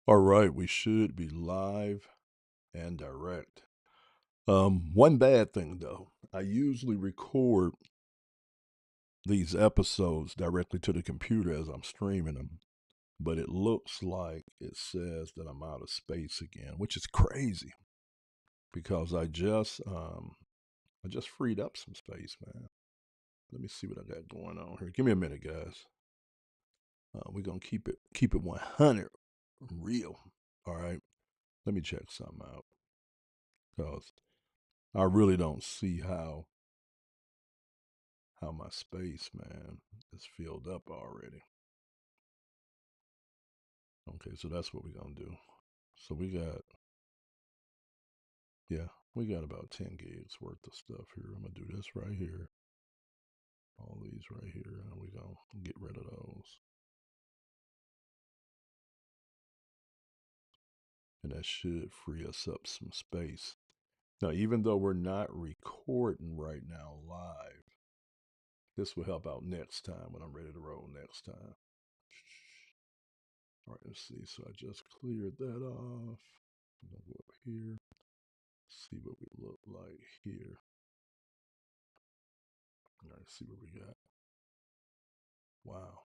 All right, we should be live and direct. One bad thing though, I usually record these episodes directly to the computer as I'm streaming them, but it looks like it says that I'm out of space again, which is crazy because I just freed up some space, man. Let me see what I got going on here. Give me a minute, guys. We're gonna keep it 100 real. All right. Let me check something out because I really don't see how my space, man, is filled up already. Okay, so that's what we're gonna do. So yeah, we got about 10 gigs worth of stuff here. I'm gonna do this right here, all these right here, and we're gonna get rid of those. And that should free us up some space. Now, even though we're not recording right now live, this will help out next time when I'm ready to roll next time. All right, let's see. So I just cleared that off. I'm gonna go up here, see what we look like here. All right, see what we got. Wow.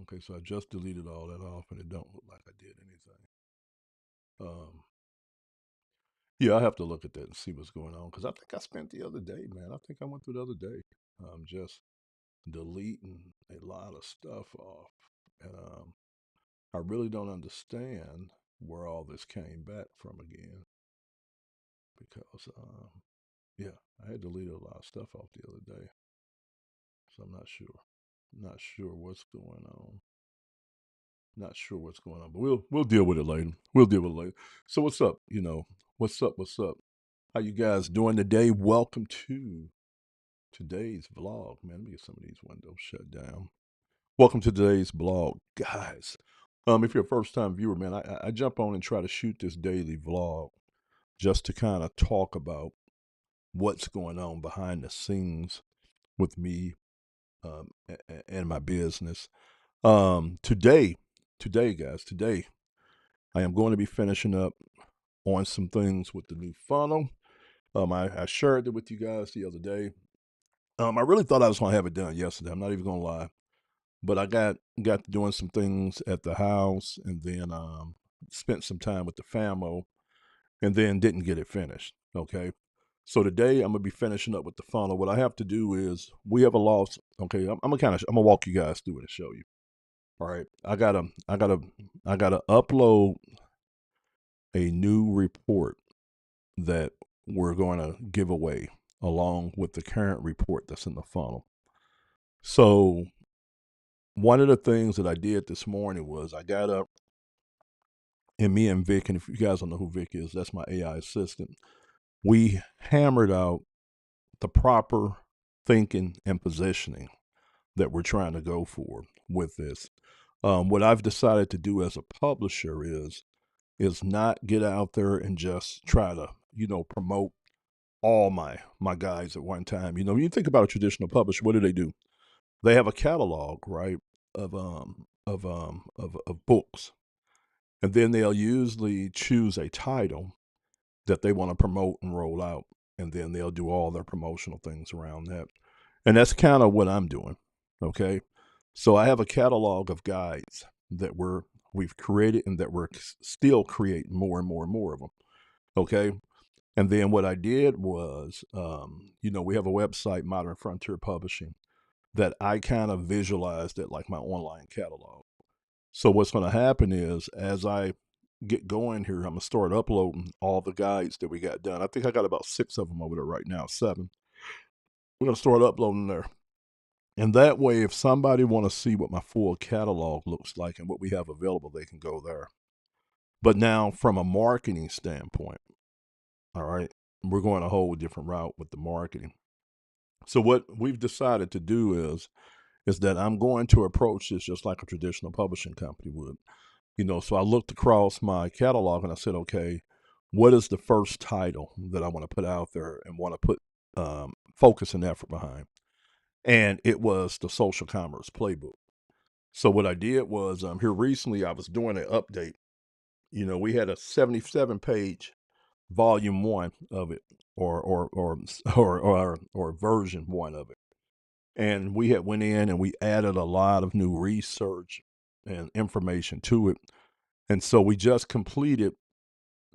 Okay, so I just deleted all that off, and it don't look like I did anything. Um, yeah, I have to look at that and see what's going on because I think I spent the other day, man. I think I went through the other day, just deleting a lot of stuff off, and I really don't understand where all this came back from again because, yeah, I had deleted a lot of stuff off the other day, so I'm not sure. Not sure what's going on. Not sure what's going on, but we'll deal with it later. We'll deal with it later. So what's up? What's up? What's up? How you guys doing today? Welcome to today's vlog. Man, let me get some of these windows shut down. Welcome to today's vlog, guys. If you're a first time viewer, man, I jump on and try to shoot this daily vlog just to kind of talk about what's going on behind the scenes with me and my business. Today, guys, today I am going to be finishing up on some things with the new funnel. I shared it with you guys the other day. I really thought I was going to have it done yesterday. I'm not even going to lie, but I got to doing some things at the house, and then spent some time with the famo, and then didn't get it finished. Okay, so today I'm gonna be finishing up with the funnel. What I have to do is we have a loss. Okay, I'm gonna walk you guys through it and show you. All right, I gotta upload a new report that we're going to give away along with the current report that's in the funnel. So, one of the things that I did this morning was I got up and me and Vic, and if you guys don't know who Vic is, that's my AI assistant. We hammered out the proper thinking and positioning that we're trying to go for with this. What I've decided to do as a publisher is not get out there and just try to promote all my guys at one time. When you think about a traditional publisher, what do? They have a catalog, right, of books, and then they'll usually choose a title that they want to promote and roll out, and then they'll do all their promotional things around that. And that's kind of what I'm doing. Okay, so I have a catalog of guides that we've created and that we're still creating more and more and more of them. Okay, and then what I did was, we have a website, Modern Frontier Publishing, that I kind of visualized it like my online catalog. So what's going to happen is, as I get going here, I'm going to start uploading all the guides that we got done. I think I got about 6 of them over there right now, 7. We're going to start uploading there. And that way, if somebody want to see what my full catalog looks like and what we have available, they can go there. But now, from a marketing standpoint, all right, we're going a whole different route with the marketing. So what we've decided to do is that I'm going to approach this just like a traditional publishing company would. So I looked across my catalog and I said, okay, what is the first title that I want to put out there and want to put focus and effort behind? And it was the Social Commerce Playbook. So what I did was, here recently I was doing an update we had a 77-page volume one of it, or version one of it, and we had went in and we added a lot of new research and information to it, and so we just completed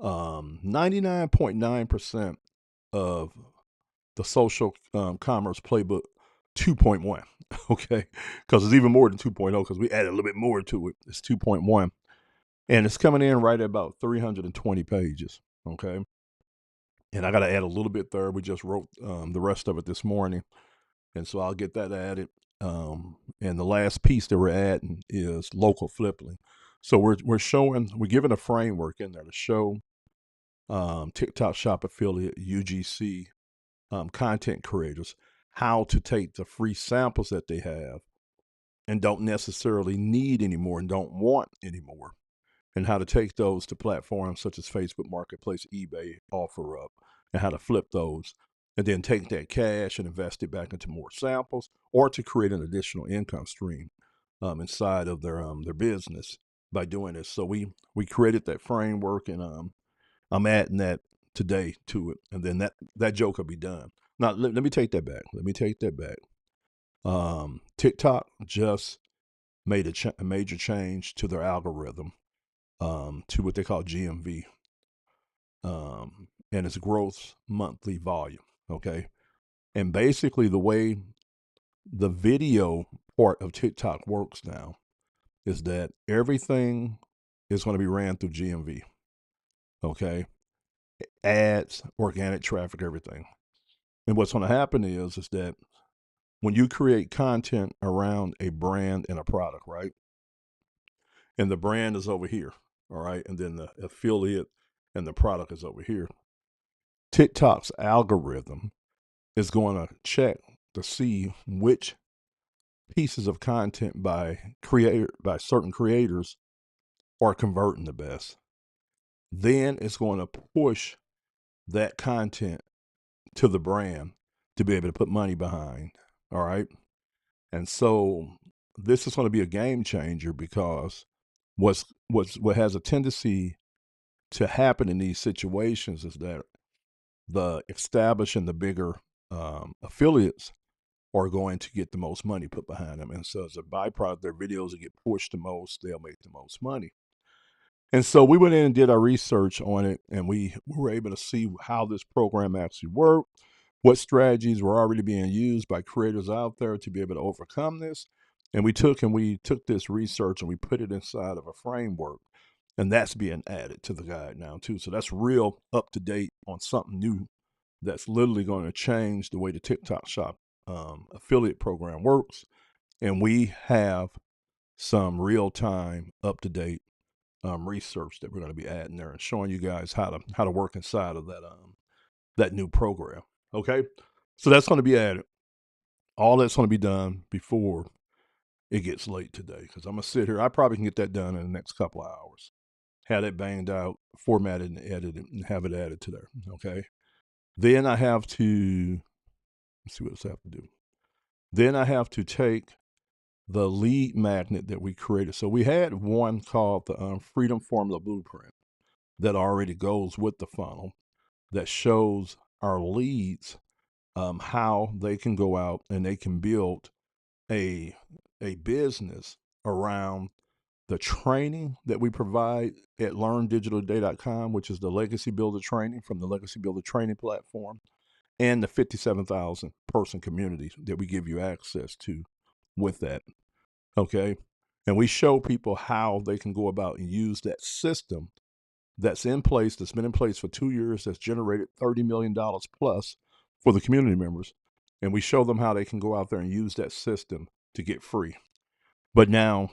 99.9% of the social commerce playbook 2.1. Okay, because it's even more than 2.0 because we added a little bit more to it. It's 2.1, and it's coming in right at about 320 pages. Okay, and I got to add a little bit there. We just wrote the rest of it this morning, and so I'll get that added. And the last piece that we're adding is local flipping. So we're giving a framework in there to show TikTok Shop affiliate UGC content creators how to take the free samples that they have and don't necessarily need anymore and don't want anymore, and how to take those to platforms such as Facebook Marketplace, eBay, OfferUp, and how to flip those and then take that cash and invest it back into more samples or to create an additional income stream inside of their business by doing this. So we created that framework, and I'm adding that today to it, and then that joke will be done. Now let me take that back. Let me take that back. TikTok just made a major change to their algorithm, to what they call GMV, and its gross monthly volume. Okay, and basically the way the video part of TikTok works now is that everything is going to be ran through GMV. Okay, ads, organic traffic, everything. And what's going to happen is that when you create content around a brand and a product, right? And the brand is over here, all right? And then the affiliate and the product is over here. TikTok's algorithm is going to check to see which pieces of content by certain creators are converting the best. Then it's going to push that content to the brand to be able to put money behind. All right. And so this is going to be a game changer, because what has a tendency to happen in these situations is that the established and the bigger affiliates are going to get the most money put behind them. And so as a byproduct, their videos will get pushed the most, they'll make the most money. And so we went in and did our research on it, and we were able to see how this program actually worked, what strategies were already being used by creators out there to be able to overcome this. And we took this research and we put it inside of a framework, and that's being added to the guide now too. So that's real up to date on something new that's literally going to change the way the TikTok Shop affiliate program works. And we have some real time, up to date research that we're going to be adding there and showing you guys how to work inside of that new program. Okay, so that's going to be added. All that's going to be done before it gets late today, because I'm going to sit here. I probably can get that done in the next couple of hours. Have it banged out, formatted, and edited, and have it added to there. Okay. Then I have to, let's see what else I have to do. Then I have to take the lead magnet that we created. So we had one called the Freedom Formula Blueprint that already goes with the funnel, that shows our leads how they can go out and they can build a business around the training that we provide at learndigitaltoday.com, which is the Legacy Builder training from the Legacy Builder training platform, and the 57,000 person community that we give you access to with that. Okay. And we show people how they can go about and use that system that's in place, that's been in place for 2 years, that's generated $30 million plus for the community members. And we show them how they can go out there and use that system to get free. But now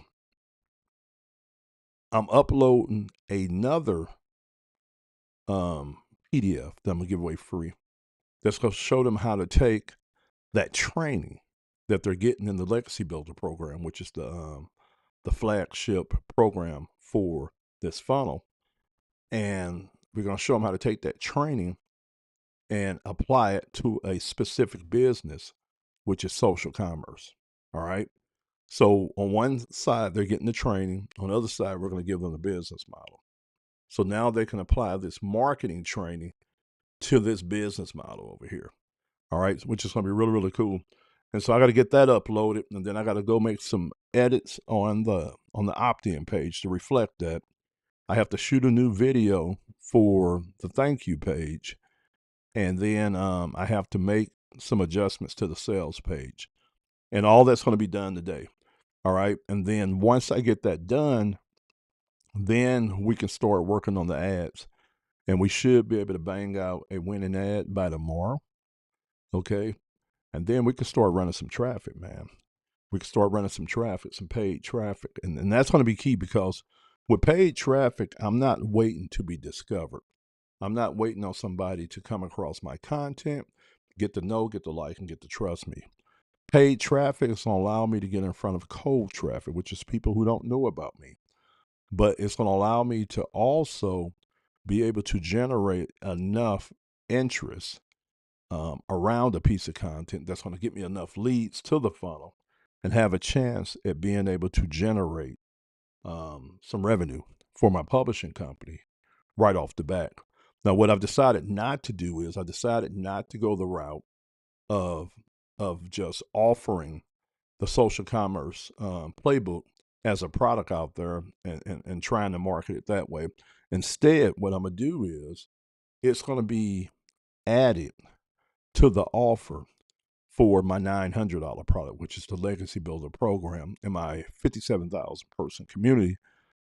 I'm uploading another PDF that I'm going to give away free, that's going to show them how to take that training that they're getting in the Legacy Builder program, which is the flagship program for this funnel. And we're going to show them how to take that training and apply it to a specific business, which is social commerce. All right. So on one side, they're getting the training. On the other side, we're going to give them the business model. So now they can apply this marketing training to this business model over here. All right, which is going to be really, really cool. And so I got to get that uploaded, and then I got to go make some edits on the opt-in page to reflect that. I have to shoot a new video for the thank you page, and then I have to make some adjustments to the sales page, and all that's going to be done today. All right, and then once I get that done, then we can start working on the ads, and we should be able to bang out a winning ad by tomorrow. Okay, and then we can start running some traffic, man. We can start running some traffic, some paid traffic. And that's going to be key, because with paid traffic, I'm not waiting to be discovered. I'm not waiting on somebody to come across my content, get to know, get to like, and get to trust me. Paid traffic is going to allow me to get in front of cold traffic, which is people who don't know about me. But it's going to allow me to also be able to generate enough interest around a piece of content that's going to get me enough leads to the funnel and have a chance at being able to generate some revenue for my publishing company right off the bat. Now, what I've decided not to do is I decided not to go the route of just offering the social commerce playbook as a product out there and trying to market it that way. Instead, what I'm going to do is it's going to be added to the offer for my $900 product, which is the Legacy Builder program in my 57,000 person community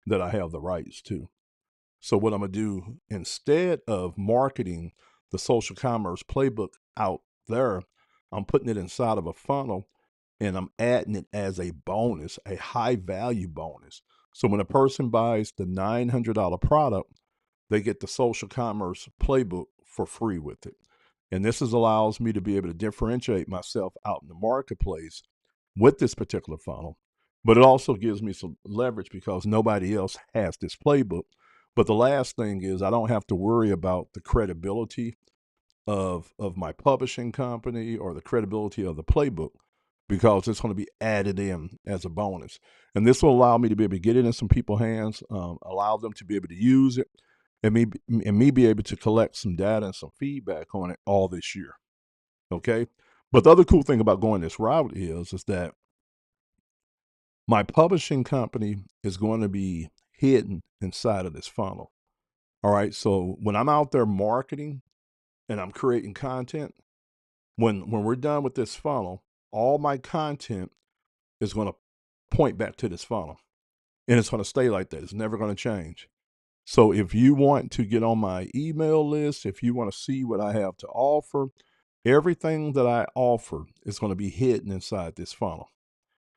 that I have the rights to. So what I'm going to do, instead of marketing the social commerce playbook out there, I'm putting it inside of a funnel, and I'm adding it as a bonus, a high value bonus. So when a person buys the $900 product, they get the social commerce playbook for free with it. And this allows me to be able to differentiate myself out in the marketplace with this particular funnel. But it also gives me some leverage because nobody else has this playbook. But the last thing is I don't have to worry about the credibility of my publishing company or the credibility of the playbook, because it's going to be added in as a bonus. And this will allow me to be able to get it in some people's hands, allow them to be able to use it, and me be able to collect some data and some feedback on it all this year. Okay. But the other cool thing about going this route is that my publishing company is going to be hidden inside of this funnel. All right. So when I'm out there marketing and I'm creating content, when we're done with this funnel, all my content is going to point back to this funnel, and it's going to stay like that. It's never going to change. So if you want to get on my email list, if you want to see what I have to offer, everything that I offer is going to be hidden inside this funnel.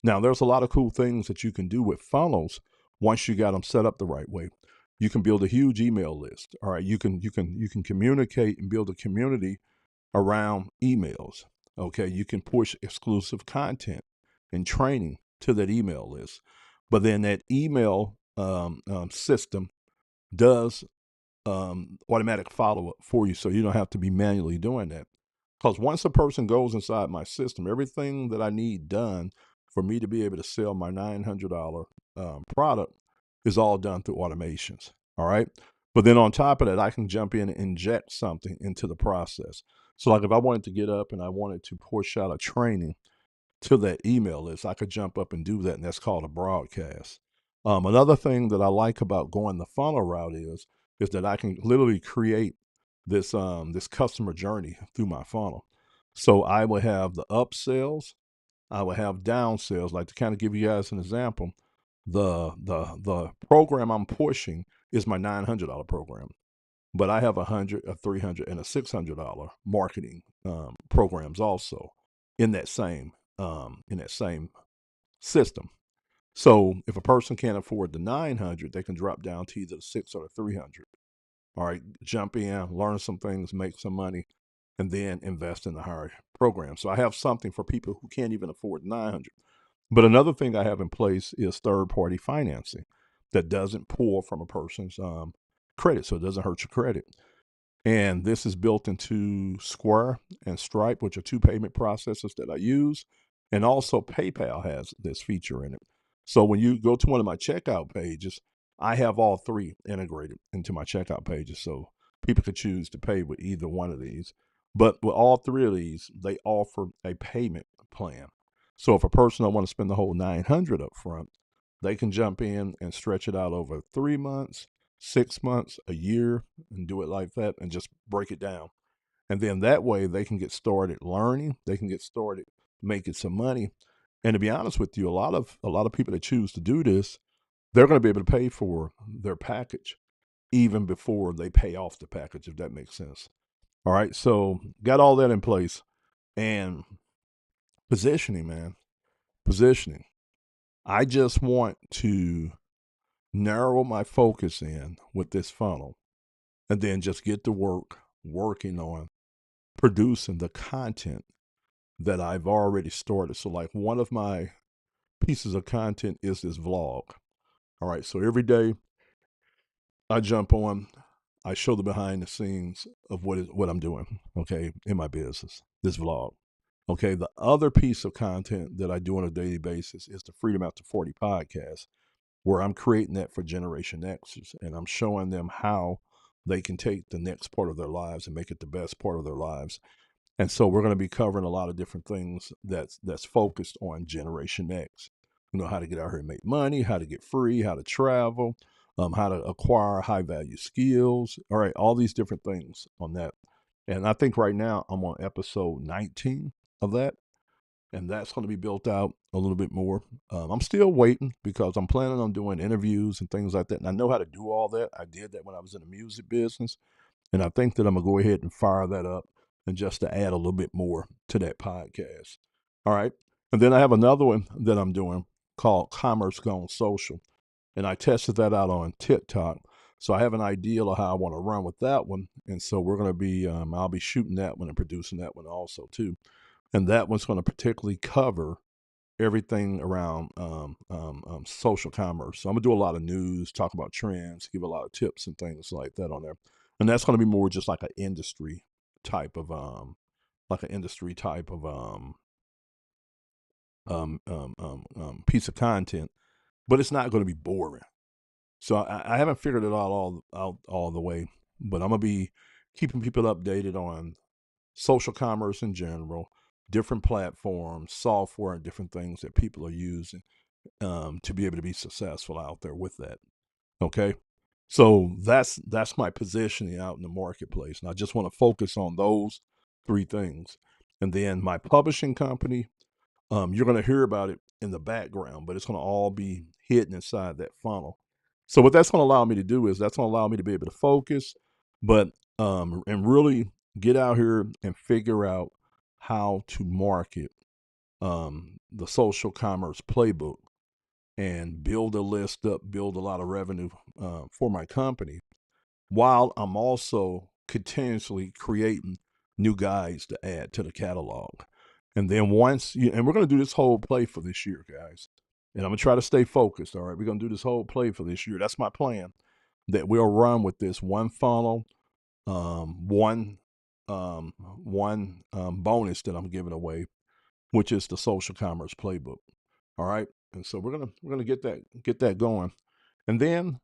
Now, there's a lot of cool things that you can do with funnels once you got them set up the right way. You can build a huge email list. All right, you can communicate and build a community around emails. Okay, you can push exclusive content and training to that email list, but then that email system does automatic follow-up for you, so you don't have to be manually doing that. Because once a person goes inside my system, everything that I need done for me to be able to sell my $900 product is all done through automations. All right. But then on top of that, I can jump in and inject something into the process. So like if I wanted to get up and I wanted to push out a training to that email list, I could jump up and do that, and that's called a broadcast. Another thing that I like about going the funnel route is that I can literally create this this customer journey through my funnel. So I will have the upsells, I will have down sales. Like to kind of give you guys an example, the program I'm pushing is my $900 program, but I have $100, a $300, and a $600 marketing programs also in that same system. So if a person can't afford the 900, they can drop down to either the 6 or the 300. All right, jump in, learn some things, make some money, and then invest in the higher program. So I have something for people who can't even afford 900. But another thing I have in place is third-party financing that doesn't pull from a person's credit, so it doesn't hurt your credit. And this is built into Square and Stripe, which are two payment processors that I use. And also PayPal has this feature in it. So when you go to one of my checkout pages, I have all three integrated into my checkout pages, so people could choose to pay with either one of these. But with all three of these, they offer a payment plan. So if a person don't want to spend the whole 900 up front, they can jump in and stretch it out over 3 months, 6 months, a year, and do it like that and just break it down. And then that way they can get started learning, they can get started making some money. And to be honest with you, a lot of people that choose to do this, they're going to be able to pay for their package even before they pay off the package, if that makes sense. All right. So got all that in place. And positioning, man, positioning. I just want to narrow my focus in with this funnel and then just get to work working on producing the content that I've already started. So, like, one of my pieces of content is this vlog. All right. So every day I jump on, I show the behind the scenes of what I'm doing, okay, in my business, this vlog. Okay, the other piece of content that I do on a daily basis is the Freedom After 40 podcast, where I'm creating that for Generation Xers, and I'm showing them how they can take the next part of their lives and make it the best part of their lives. And so we're going to be covering a lot of different things that's focused on Generation X. You know, how to get out here and make money, how to get free, how to travel, how to acquire high value skills. All right, all these different things on that. And I think right now I'm on episode 19 of that, and that's going to be built out a little bit more. I'm still waiting because I'm planning on doing interviews and things like that. And I know how to do all that. I did that when I was in the music business. And I think that I'm going to go ahead and fire that up and just to add a little bit more to that podcast. All right. And then I have another one that I'm doing called Commerce Gone Social. And I tested that out on TikTok. So I have an idea of how I want to run with that one. And so we're going to be, I'll be shooting that one and producing that one also too. And that one's going to particularly cover everything around social commerce. So I'm gonna do a lot of news, talk about trends, give a lot of tips and things like that on there. And that's going to be more just like an industry type of piece of content, but it's not going to be boring. So I haven't figured it out all the way, but I'm gonna be keeping people updated on social commerce in general, different platforms, software, and different things that people are using to be able to be successful out there with that. Okay. So that's my positioning out in the marketplace. And I just want to focus on those three things. And then my publishing company, you're going to hear about it in the background, but it's going to all be hidden inside that funnel. So what that's going to allow me to do is that's going to allow me to be able to focus, but and really get out here and figure out how to market the social commerce playbook and build a list up, build a lot of revenue for my company, while I'm also continuously creating new guides to add to the catalog. And then and we're going to do this whole play for this year, guys. And I'm going to try to stay focused. All right. We're going to do this whole play for this year. That's my plan, that we'll run with this one funnel, one bonus that I'm giving away, which is the social commerce playbook. All right. And so we're gonna get that going. And then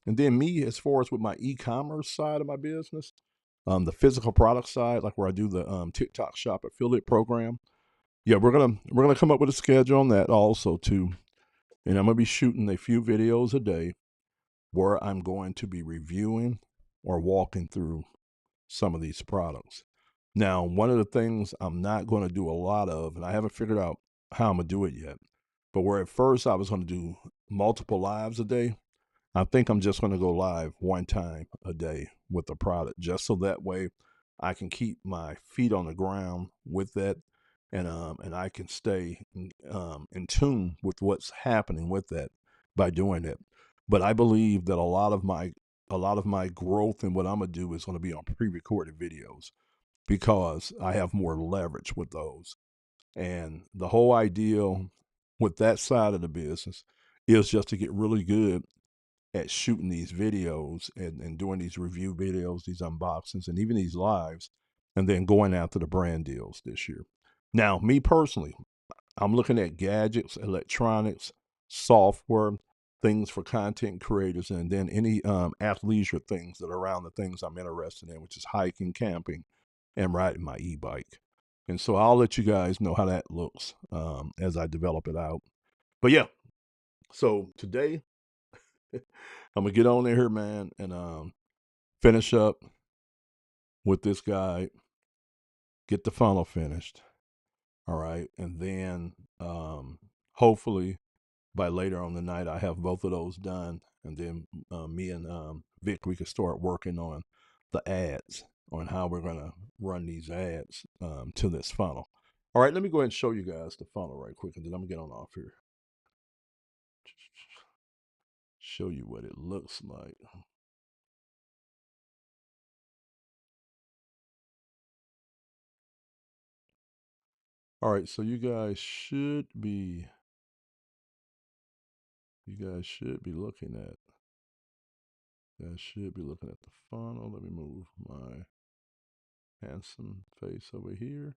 me, as far as with my e-commerce side of my business, the physical product side, like where I do the TikTok shop affiliate program. Yeah, we're gonna come up with a schedule on that also too. And I'm gonna be shooting a few videos a day where I'm going to be reviewing or walking through some of these products. Now, one of the things I'm not going to do a lot of, and I haven't figured out how I'm going to do it yet, but where at first I was going to do multiple lives a day, I think I'm just going to go live one time a day with the product, just so that way I can keep my feet on the ground with that, and I can stay in tune with what's happening with that by doing it. But I believe that a lot of my growth and what I'm gonna do is going to be on pre-recorded videos because I have more leverage with those. And the whole idea with that side of the business is just to get really good at shooting these videos and doing these review videos, these unboxings, and even these lives, and then going after the brand deals this year. Now, me personally, I'm looking at gadgets, electronics, software, things for content creators, and then any athleisure things that are around the things I'm interested in, which is hiking, camping, and riding my e-bike. And so I'll let you guys know how that looks as I develop it out. But yeah, so today I'm gonna get on there, man, and finish up with this guy, get the funnel finished. All right, and then hopefully by later on the night I have both of those done, and then me and Vic, we can start working on the ads, on how we're gonna run these ads to this funnel. All right, let me go ahead and show you guys the funnel right quick, and then I'm gonna get on off here. Show you what it looks like. All right, so you guys should be looking at the funnel. Let me move my handsome face over here.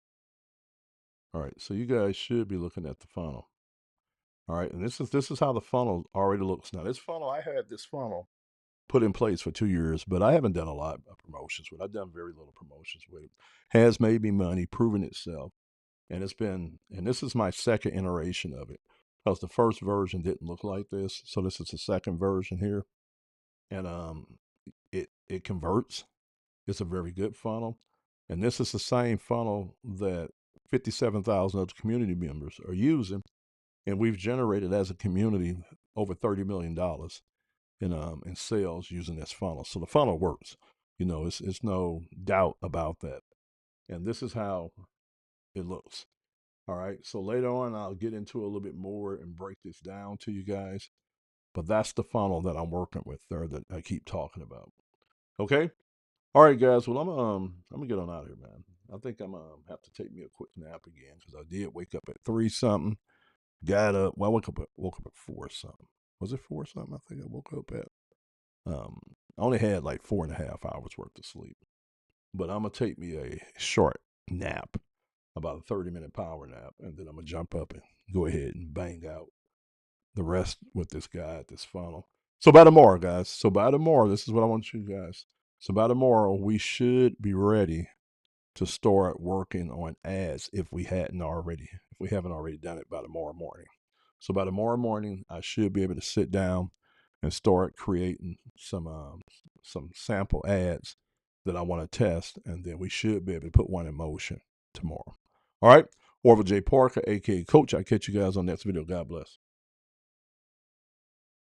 All right, so you guys should be looking at the funnel. All right, and this is how the funnel already looks. Now, I had this funnel put in place for 2 years, but I haven't done a lot of promotions with it. I've done very little promotions with it. Has made me money, proven itself, and this is my second iteration of it, because the first version didn't look like this. So this is the second version here, and it converts. It's a very good funnel, and this is the same funnel that 57,000 other community members are using, and we've generated as a community over $30 million in sales using this funnel. So the funnel works. It's no doubt about that. And this is how it looks. All right. So later on, I'll get into a little bit more and break this down to you guys. But that's the funnel that I'm working with there that I keep talking about. Okay. All right, guys. Well, I'm gonna get on out of here, man. I think I'm gonna have to take me a quick nap again, because I did wake up at 3 something. Got up. Well, I woke up at 4 something. Was it 4 something? I think I woke up at. I only had like 4.5 hours worth of sleep, but I'm gonna take me a short nap, about a 30-minute power nap, and then I'm gonna jump up and go ahead and bang out the rest with this guy at this funnel. So by tomorrow, guys. So by tomorrow, this is what I want you guys. So by tomorrow, we should be ready to start working on ads if we haven't already done it by tomorrow morning. So by tomorrow morning, I should be able to sit down and start creating some sample ads that I want to test, and then we should be able to put one in motion tomorrow. All right, Orville J. Parker, aka Coach. I'll catch you guys on next video. God bless.